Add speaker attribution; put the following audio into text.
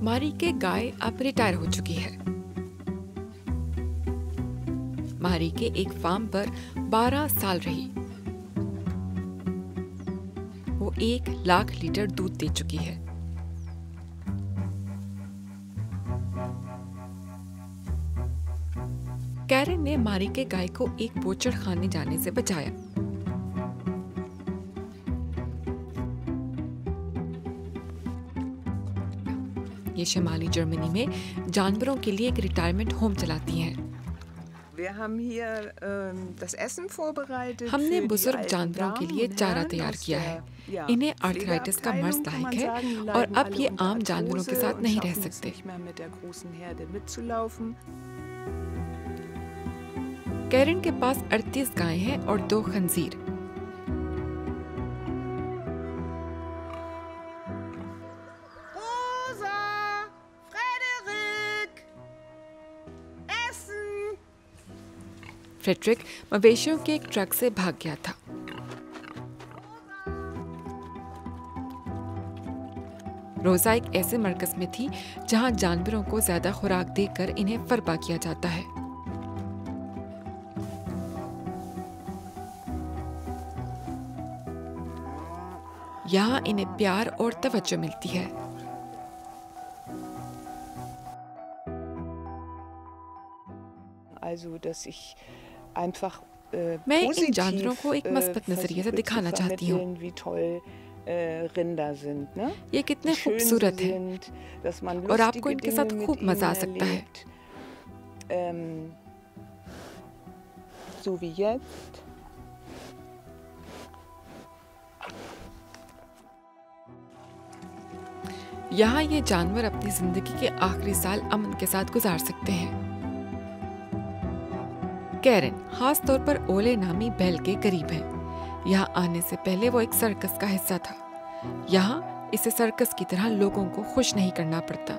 Speaker 1: मारी के गाय अब रिटायर हो चुकी है। मारी के एक फार्म पर 12 साल रही। वो 1 लाख लीटर दूध दे चुकी है। कैरन ने मारी के गाय को एक बोचड़ खाने जाने से बचाया। ये शिमाली जर्मनी में जानवरों के लिए एक रिटायरमेंट होम चलाती हैं। हमने बुजुर्ग जानवरों के लिए चारा तैयार किया है। इन्हें आर्थराइटिस का मर्ज लायक है और अब ये आम जानवरों के साथ नहीं रह सकते। कैरन के पास 38 गायें हैं और 2 खंजीर। फ्रेडरिक मवेशियों के एक ट्रक से भाग गया था। रोजा एक ऐसे मरकज में थी जहां जानवरों को ज्यादा खुराक देकर इन्हें फरबा किया जाता है। यहाँ इन्हें प्यार और तवज्जो मिलती है। मैं इन जानवरों को एक मस्बत नजरिए से दिखाना चाहती हूँ। ये कितने खूबसूरत हैं और आपको इनके साथ खूब मजा आ सकता है। यहाँ ये जानवर अपनी जिंदगी के आखिरी साल अमन के साथ गुजार सकते हैं। कैरन खास तौर पर ओले नामी बैल के करीब है। यहाँ आने से पहले वो एक सर्कस का हिस्सा था। यहाँ इसे सर्कस की तरह लोगों को खुश नहीं करना पड़ता।